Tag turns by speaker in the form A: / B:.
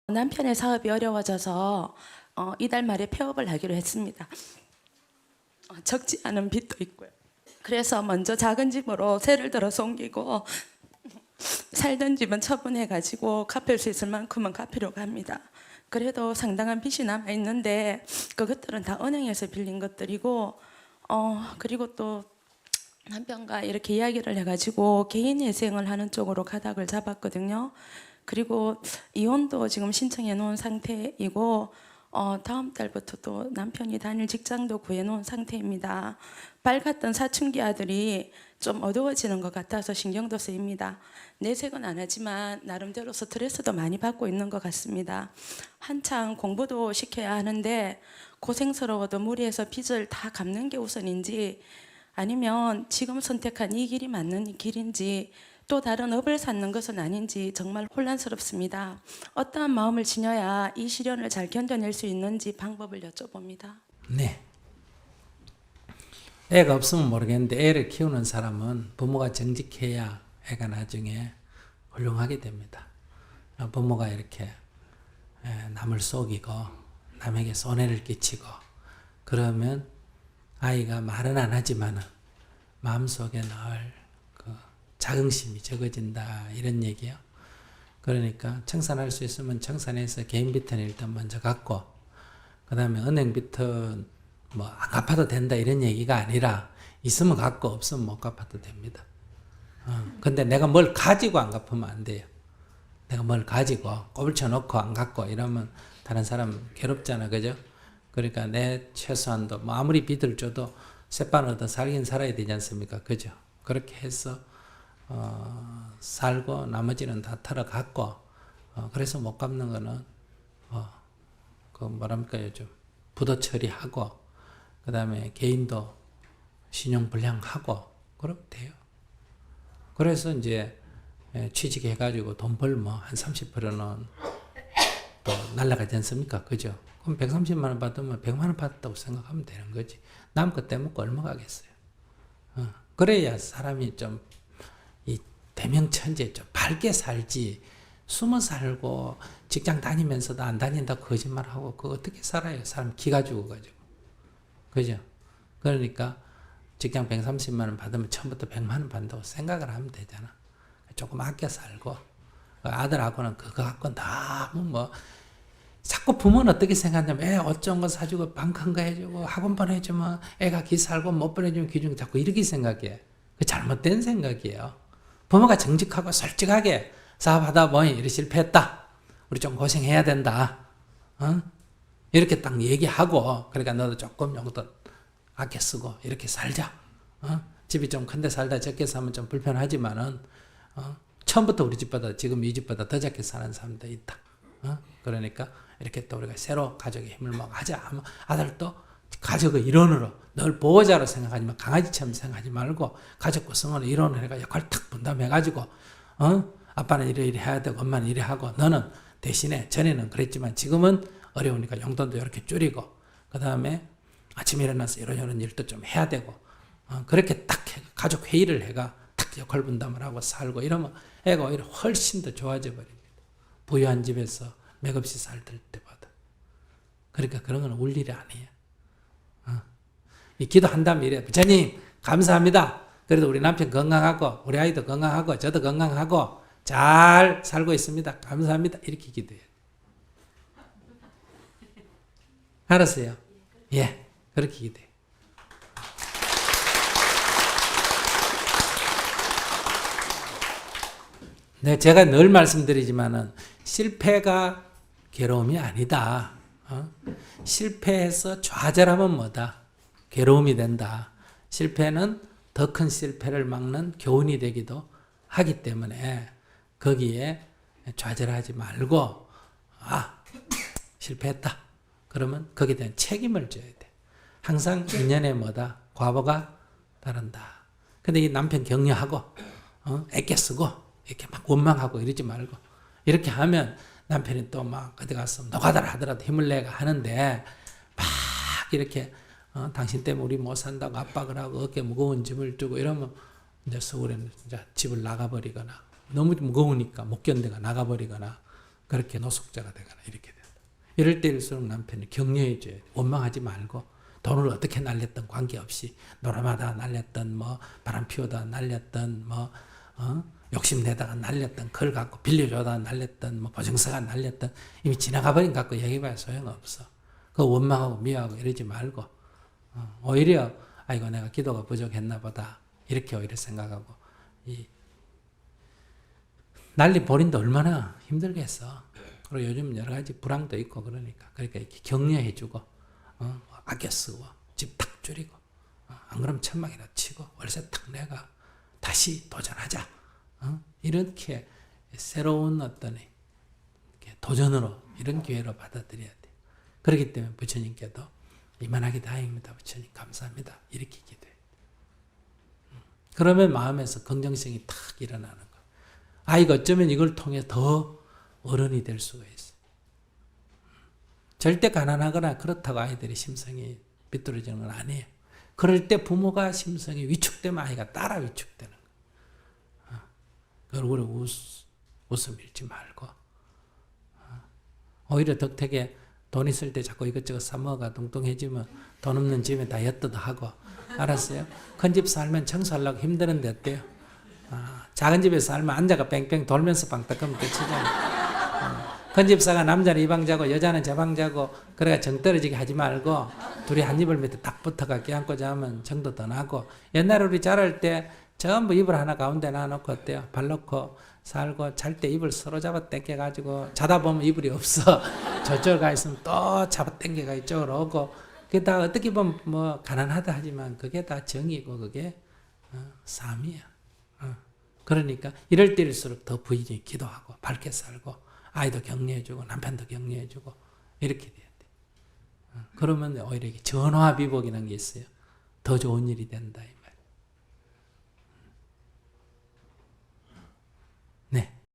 A: 남편의 사업이 어려워져서 이달 말에 폐업을 하기로 했습니다. 적지 않은 빚도 있고요. 그래서 먼저 작은 집으로 새를 들어서 옮기고 살던 집은 처분해가지고 갚을 수 있을 만큼은 갚으려고 합니다. 그래도 상당한 빚이 남아 있는데 그것들은 다 은행에서 빌린 것들이고 그리고 또 남편과 이렇게 이야기를 해가지고 개인 회생을 하는 쪽으로 가닥을 잡았거든요. 그리고 이혼도 지금 신청해 놓은 상태이고 다음 달부터 또 남편이 다닐 직장도 구해 놓은 상태입니다. 밝았던 사춘기 아들이 좀 어두워지는 것 같아서 신경도 쓰입니다. 내색은 안 하지만 나름대로 스트레스도 많이 받고 있는 것 같습니다. 한창 공부도 시켜야 하는데 고생스러워도 무리해서 빚을 다 갚는 게 우선인지 아니면 지금 선택한 이 길이 맞는 길인지 또 다른 업을 찾는 것은 아닌지 정말 혼란스럽습니다. 어떠한 마음을 지녀야 이 시련을 잘 견뎌낼 수 있는지 방법을 여쭤봅니다.
B: 네. 애가 없으면 모르겠는데 애를 키우는 사람은 부모가 정직해야 애가 나중에 훌륭하게 됩니다. 부모가 이렇게 남을 속이고 남에게 손해를 끼치고 그러면 아이가 말은 안 하지만은 마음속에 늘 자긍심이 적어진다 이런 얘기요. 그러니까 청산할 수 있으면 청산해서 개인 빚은 일단 먼저 갚고 그 다음에 은행 빚은 뭐 안 갚아도 된다 이런 얘기가 아니라 있으면 갚고 없으면 못 갚아도 됩니다. 근데 내가 뭘 가지고 안 갚으면 안 돼요. 내가 뭘 가지고 꼬불쳐 놓고 안 갚고 이러면 다른 사람 괴롭잖아, 그죠? 그러니까 내 최소한도 뭐 아무리 빚을 줘도 쌔반 얻어 살긴 살아야 되지 않습니까? 그죠? 그렇게 해서 살고 나머지는 다 털어갖고 그래서 못 갚는 거는 그 뭐랍니까 요즘 부도 처리하고 그 다음에 개인도 신용불량하고 그러면 돼요. 그래서 이제 취직해가지고 돈 벌면 한 30%는 또 날라가지 않습니까? 그죠? 그럼 130만 원 받으면 100만 원 받았다고 생각하면 되는 거지. 남 것 떼먹고 얼마 가겠어요. 그래야 사람이 좀 이 대명천재 좀 밝게 살지 숨어 살고 직장 다니면서도 안 다닌다 거짓말하고 그거 어떻게 살아요? 사람 기가 죽어가지고. 그죠? 그러니까 직장 130만 원 받으면 처음부터 100만 원 받는다고 생각을 하면 되잖아. 조금 아껴 살고 아들하고는 그거 갖고 너무 뭐 자꾸 부모는 어떻게 생각하냐면 애 옷 좋은 거 사주고 방 큰 거 해주고 학원 보내주면 애가 기 살고 못 보내주면 기중 자꾸 이렇게 생각해. 그 잘못된 생각이에요. 부모가 정직하고 솔직하게 사업하다 보니 이렇게 실패했다. 우리 좀 고생해야 된다. 이렇게 딱 얘기하고 그러니까 너도 조금 용돈 아껴 쓰고 이렇게 살자. 집이 좀 큰데 살다 적게 사면 좀 불편하지만은 처음부터 우리 집보다 지금 이 집보다 더 작게 사는 사람도 있다. 그러니까 이렇게 또 우리가 새로 가족의 힘을 하자 하면 아들도 가족의 일원으로 늘 보호자로 생각하지만 강아지처럼 생각하지 말고 가족 구성원의 일원으로 해가 역할을 탁 분담해가지고 아빠는 이래 해야 되고 엄마는 이래 하고 너는 대신에 전에는 그랬지만 지금은 어려우니까 용돈도 이렇게 줄이고 그 다음에 아침에 일어나서 이런 일도 좀 해야 되고 그렇게 딱 가족 회의를 해가 딱 역할 분담을 하고 살고 이러면 애가 오히려 훨씬 더 좋아져 버립니다. 부유한 집에서 맥없이 살들 때보다. 그러니까 그런 건 울 일이 아니에요. 이 기도한다면 이래. 부처님 감사합니다. 그래도 우리 남편 건강하고 우리 아이도 건강하고 저도 건강하고 잘 살고 있습니다. 감사합니다. 이렇게 기도해요. 알았어요? 예, 그렇게 기도해요. 네, 제가 늘 말씀드리지만은 실패가 괴로움이 아니다. 실패해서 좌절하면 뭐다? 괴로움이 된다. 실패는 더 큰 실패를 막는 교훈이 되기도 하기 때문에 거기에 좌절하지 말고 실패했다. 그러면 거기에 대한 책임을 져야 돼. 항상 인연에 뭐다? 과보가 따른다. 근데 이 남편 격려하고 애껴 쓰고 이렇게 막 원망하고 이러지 말고 이렇게 하면 남편이 또 막 어디 가서 노가다를 하더라도 힘을 내가 하는데 막 이렇게 당신 때문에 우리 못 산다고 압박을 하고 어깨 무거운 짐을 두고 이러면 이제 서울에는 진짜 집을 나가버리거나 너무 무거우니까 못 견디가 나가버리거나 그렇게 노숙자가 되거나 이렇게 된다. 이럴 때일수록 남편이 격려해줘야 돼. 원망하지 말고 돈을 어떻게 날렸던 관계없이 노름하다 날렸던 뭐 바람 피우다 날렸던 뭐 욕심내다가 날렸던 걸 갖고 빌려줘다 날렸던 뭐 보증서가 날렸던 이미 지나가 버린 갖고 얘기해봐야 소용없어. 그 원망하고 미워하고 이러지 말고 오히려 아이고 내가 기도가 부족했나 보다 이렇게 오히려 생각하고 이 날린 본인도 얼마나 힘들겠어. 그리고 요즘 여러 가지 불황도 있고 그러니까 이렇게 격려해주고 아껴 쓰고 집 탁 줄이고 안 그러면 천막이나 치고 월세 탁 내가 다시 도전하자. 이렇게 새로운 어떤 도전으로 이런 기회로 받아들여야 돼. 그렇기 때문에 부처님께도 이만하게 다행입니다. 부처님 감사합니다. 이렇게 기도해. 그러면 마음에서 긍정성이 탁 일어나는 거야. 아이가 어쩌면 이걸 통해 더 어른이 될 수가 있어. 절대 가난하거나 그렇다고 아이들이 심성이 비뚤어지는 건 아니에요. 그럴 때 부모가 심성이 위축되면 아이가 따라 위축되는 거야. 그 얼굴에 웃음 잃지 말고 오히려 덕택에 돈 있을 때 자꾸 이것저것 사먹어가 뚱뚱해지면 돈 없는 집에 다 엿떠도 하고 알았어요? 큰 집 살면 청소하려고 힘드는데 어때요? 작은 집에 살면 앉아가 뺑뺑 돌면서 방딱 하면 끝이잖아요. 큰 집사가 남자는 이 방 자고 여자는 저 방 자고 그래가 정 떨어지게 하지 말고 둘이 한 이불 밑에 딱 붙어가 껴안고 자면 정도 더 나고 옛날에 우리 자랄 때 전부 이불 하나 가운데 놔놓고 어때요? 발 놓고 살고 잘 때 이불 서로 잡아 당겨가지고 자다 보면 이불이 없어. 저쪽 가 있으면 또 잡아 당겨가 이쪽으로 오고 그게 다 어떻게 보면 뭐 가난하다 하지만 그게 다 정이고 그게 삶이야. 그러니까 이럴 때일수록 더 부인이 기도하고 밝게 살고 아이도 격려해주고 남편도 격려해주고 이렇게 돼야 돼. 그러면 오히려 전화비복이라는 게 있어요. 더 좋은 일이 된다.